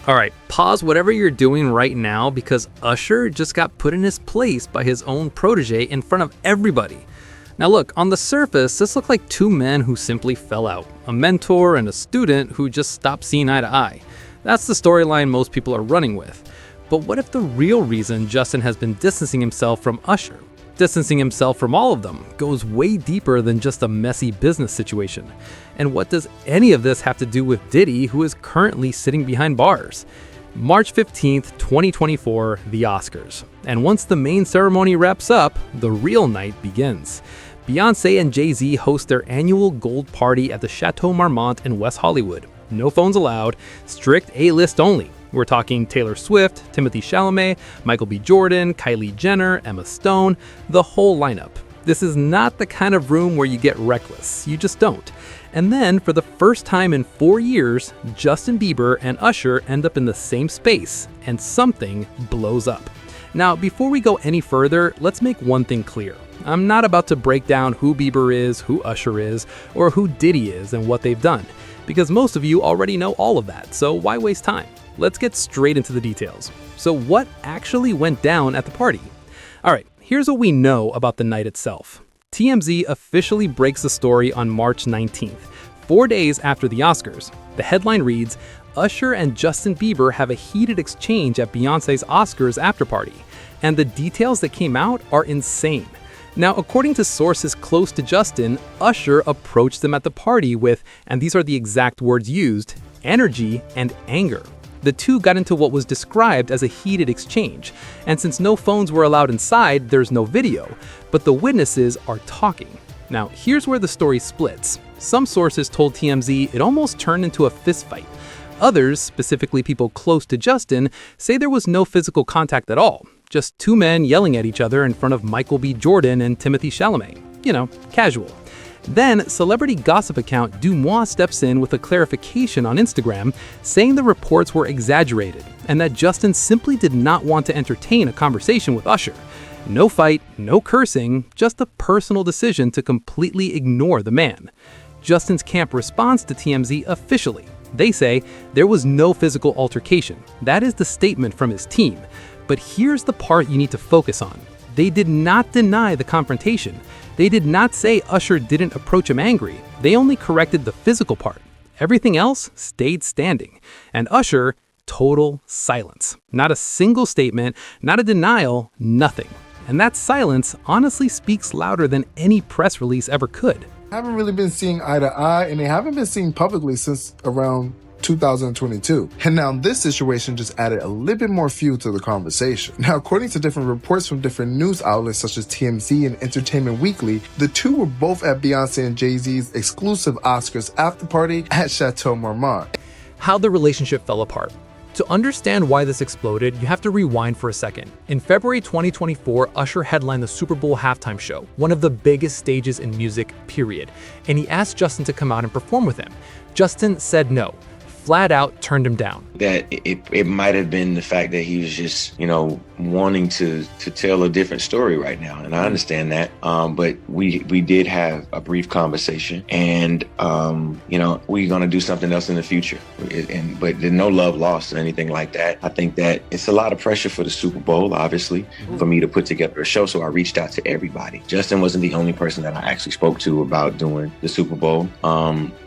All right, pause whatever you're doing right now because Usher just got put in his place by his own protege in front of everybody. Now look, on the surface, this looked like two men who simply fell out, a mentor and a student who just stopped seeing eye to eye. That's the storyline most people are running with. But what if the real reason Justin has been distancing himself from Usher, distancing himself from all of them, goes way deeper than just a messy business situation? And what does any of this have to do with Diddy, who is currently sitting behind bars? March 15th, 2024, the Oscars. And once the main ceremony wraps up, the real night begins. Beyoncé and Jay-Z host their annual gold party at the Chateau Marmont in West Hollywood. No phones allowed, strict A-list only. We're talking Taylor Swift, Timothée Chalamet, Michael B. Jordan, Kylie Jenner, Emma Stone, the whole lineup. This is not the kind of room where you get reckless. You just don't. And then, for the first time in 4 years, Justin Bieber and Usher end up in the same space, and something blows up. Now, before we go any further, let's make one thing clear. I'm not about to break down who Bieber is, who Usher is, or who Diddy is and what they've done, because most of you already know all of that, so why waste time? Let's get straight into the details. So what actually went down at the party? All right, here's what we know about the night itself. TMZ officially breaks the story on March 19th, 4 days after the Oscars. The headline reads, Usher and Justin Bieber have a heated exchange at Beyoncé's Oscars afterparty. And the details that came out are insane. Now, according to sources close to Justin, Usher approached them at the party with, and these are the exact words used, energy and anger. The two got into what was described as a heated exchange, and since no phones were allowed inside, there's no video, but the witnesses are talking. Now, here's where the story splits. Some sources told TMZ it almost turned into a fistfight. Others, specifically people close to Justin, say there was no physical contact at all, just two men yelling at each other in front of Michael B. Jordan and Timothée Chalamet. You know, casual. Then, celebrity gossip account DeuxMoi steps in with a clarification on Instagram, saying the reports were exaggerated and that Justin simply did not want to entertain a conversation with Usher. No fight, no cursing, just a personal decision to completely ignore the man. Justin's camp responds to TMZ officially. They say there was no physical altercation. That is the statement from his team. But here's the part you need to focus on. They did not deny the confrontation. They did not say Usher didn't approach him angry. They only corrected the physical part. Everything else stayed standing. And Usher, total silence. Not a single statement, not a denial, nothing. And that silence honestly speaks louder than any press release ever could. I haven't really been seeing eye to eye, and they haven't been seen publicly since around 2022. And now this situation just added a little bit more fuel to the conversation. Now, according to different reports from different news outlets such as TMZ and Entertainment Weekly, the two were both at Beyoncé and Jay-Z's exclusive Oscars after party at Chateau Marmont. How the relationship fell apart. To understand why this exploded, you have to rewind for a second. In February 2024, Usher headlined the Super Bowl halftime show, one of the biggest stages in music, period. And he asked Justin to come out and perform with him. Justin said no. Flat out turned him down. That it might have been the fact that he was just, wanting to tell a different story right now. And I understand that. But we did have a brief conversation and, we're going to do something else in the future. But there's no love lost or anything like that. I think that it's a lot of pressure for the Super Bowl, obviously, for me to put together a show. So I reached out to everybody. Justin wasn't the only person that I actually spoke to about doing the Super Bowl.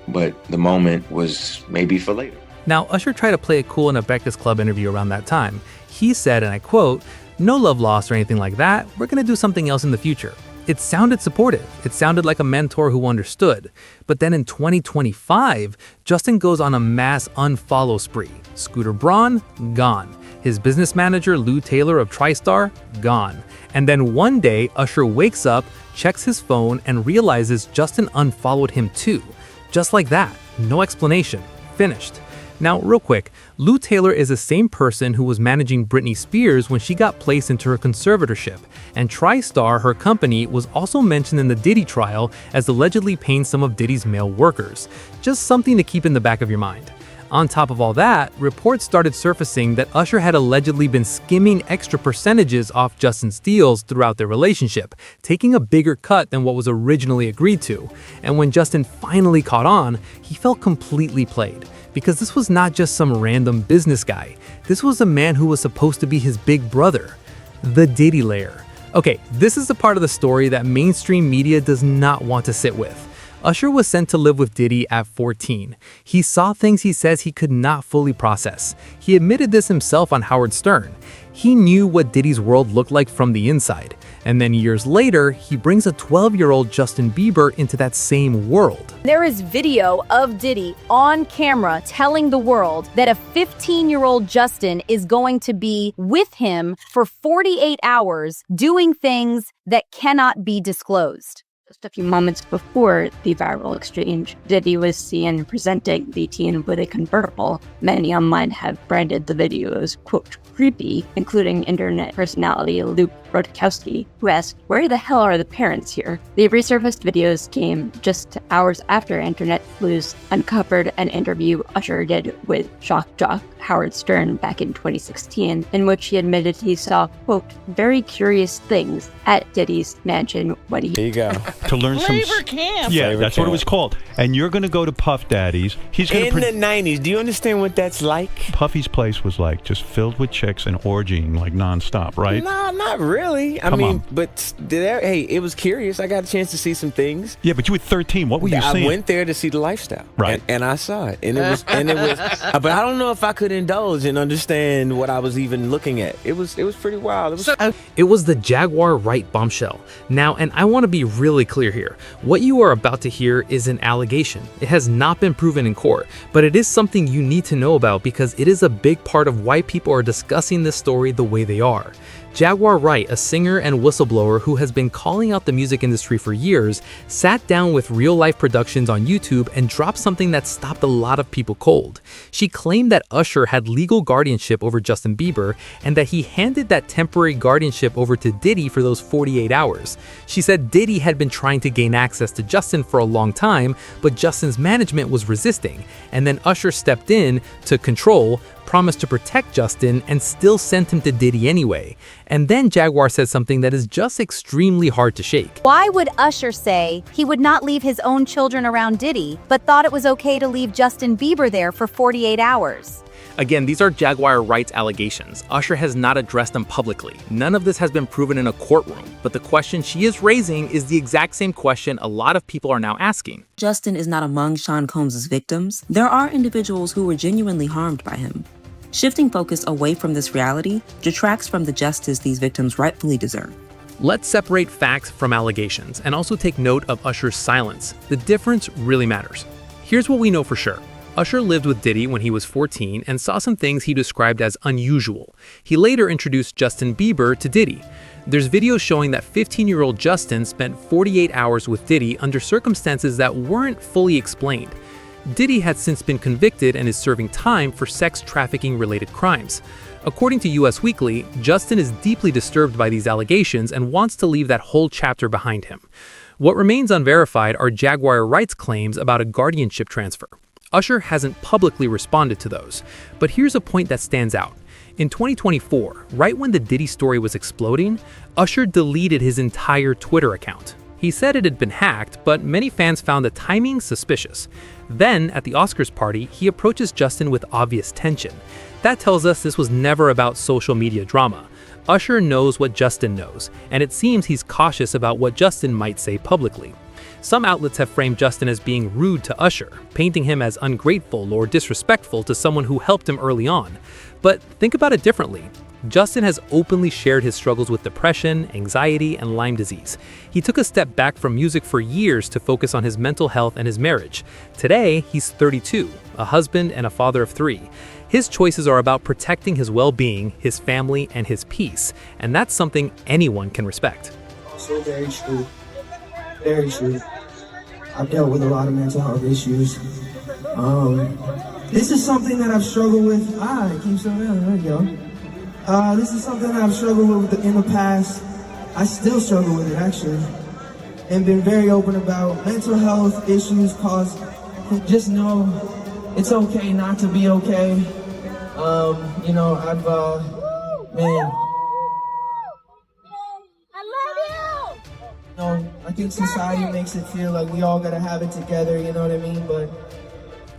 But the moment was maybe for later. Now, Usher tried to play it cool in a Breakfast Club interview around that time. He said, and I quote, "No love lost or anything like that. We're going to do something else in the future." It sounded supportive. It sounded like a mentor who understood. But then in 2025, Justin goes on a mass unfollow spree. Scooter Braun, gone. His business manager, Lou Taylor of TriStar, gone. And then one day, Usher wakes up, checks his phone, and realizes Justin unfollowed him too. Just like that, no explanation, finished. Now, real quick, Lou Taylor is the same person who was managing Britney Spears when she got placed into her conservatorship, and TriStar, her company, was also mentioned in the Diddy trial as allegedly paying some of Diddy's male workers. Just something to keep in the back of your mind. On top of all that, reports started surfacing that Usher had allegedly been skimming extra percentages off Justin's deals throughout their relationship, taking a bigger cut than what was originally agreed to. And when Justin finally caught on, he felt completely played. because this was not just some random business guy. This was a man who was supposed to be his big brother, the Diddy layer. Okay, this is the part of the story that mainstream media does not want to sit with. Usher was sent to live with Diddy at 14. He saw things he says he could not fully process. He admitted this himself on Howard Stern. He knew what Diddy's world looked like from the inside. And then years later, he brings a 12-year-old Justin Bieber into that same world. There is video of Diddy on camera telling the world that a 15-year-old Justin is going to be with him for 48 hours doing things that cannot be disclosed. Just a few moments before the viral exchange, Diddy was seen presenting the teen with a convertible. Many online have branded the video as, quote, creepy, including internet personality Luke Rodkowski, who asked, "Where the hell are the parents here?" The resurfaced videos came just hours after internet sleuths uncovered an interview Usher did with shock jock Howard Stern back in 2016, in which he admitted he saw, quote, very curious things at Diddy's mansion when he... There you go. To learn Flavor camp. Yeah, Flavor that's camp. what it was called. And you're going to go to Puff Daddy's. He's going In the 90s, do you understand what that's like? Puffy's place was like just filled with chicks and orgying like nonstop, right? No, not really. I Come mean, on. but hey, it was curious. I got a chance to see some things. Yeah, but you were 13. What were you I seeing? went there to see the lifestyle, Right. And I saw it, and it was, but I don't know if I could indulge and understand what I was even looking at. It was pretty wild. It was the Jaguar Wright bombshell. Now, and I want to be really clear here. What you are about to hear is an allegation. It has not been proven in court, but it is something you need to know about because it is a big part of why people are discussing this story the way they are. Jaguar Wright, a singer and whistleblower who has been calling out the music industry for years, sat down with real-life productions on YouTube and dropped something that stopped a lot of people cold. She claimed that Usher had legal guardianship over Justin Bieber and that he handed that temporary guardianship over to Diddy for those 48 hours. She said Diddy had been trying to gain access to Justin for a long time, but Justin's management was resisting, and then Usher stepped in to control, promised to protect Justin, and still sent him to Diddy anyway. And then Jaguar said something that is just extremely hard to shake. Why would Usher say he would not leave his own children around Diddy, but thought it was okay to leave Justin Bieber there for 48 hours? Again, these are Jaguar Wright's allegations. Usher has not addressed them publicly. None of this has been proven in a courtroom, but the question she is raising is the exact same question a lot of people are now asking. Justin is not among Sean Combs' victims. There are individuals who were genuinely harmed by him. Shifting focus away from this reality detracts from the justice these victims rightfully deserve. Let's separate facts from allegations and also take note of Usher's silence. The difference really matters. Here's what we know for sure. Usher lived with Diddy when he was 14 and saw some things he described as unusual. He later introduced Justin Bieber to Diddy. There's videos showing that 15-year-old Justin spent 48 hours with Diddy under circumstances that weren't fully explained. Diddy had since been convicted and is serving time for sex trafficking-related crimes. According to US Weekly, Justin is deeply disturbed by these allegations and wants to leave that whole chapter behind him. What remains unverified are Jaguar Wright's claims about a guardianship transfer. Usher hasn't publicly responded to those, but here's a point that stands out. In 2024, right when the Diddy story was exploding, Usher deleted his entire Twitter account. He said it had been hacked, but many fans found the timing suspicious. Then, at the Oscars party, he approaches Justin with obvious tension. That tells us this was never about social media drama. Usher knows what Justin knows, and it seems he's cautious about what Justin might say publicly. Some outlets have framed Justin as being rude to Usher, painting him as ungrateful or disrespectful to someone who helped him early on. But think about it differently. Justin has openly shared his struggles with depression, anxiety, and Lyme disease. He took a step back from music for years to focus on his mental health and his marriage. Today, he's 32, a husband and a father of 3. His choices are about protecting his well-being, his family, and his peace, and that's something anyone can respect. Also very true. Very true. I've dealt with a lot of mental health issues. This is something that I've struggled with. It keeps on there we go. This is something that I've struggled with in the past. I still struggle with it, actually. And been very open about mental health issues cause just know it's okay not to be okay. Man. I think society makes it feel like we all gotta have it together, you know what I mean? But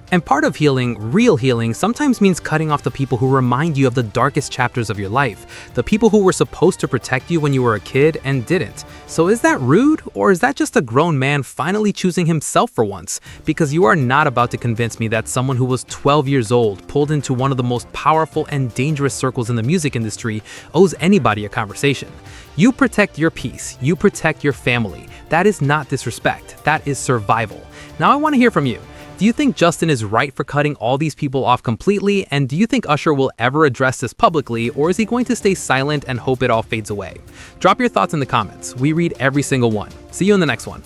And part of healing, real healing, sometimes means cutting off the people who remind you of the darkest chapters of your life, the people who were supposed to protect you when you were a kid and didn't. So is that rude, or is that just a grown man finally choosing himself for once? Because you are not about to convince me that someone who was 12 years old, pulled into one of the most powerful and dangerous circles in the music industry, owes anybody a conversation. You protect your peace, you protect your family. That is not disrespect, that is survival. Now I want to hear from you. Do you think Justin is right for cutting all these people off completely? And do you think Usher will ever address this publicly, or is he going to stay silent and hope it all fades away? Drop your thoughts in the comments. We read every single one. See you in the next one.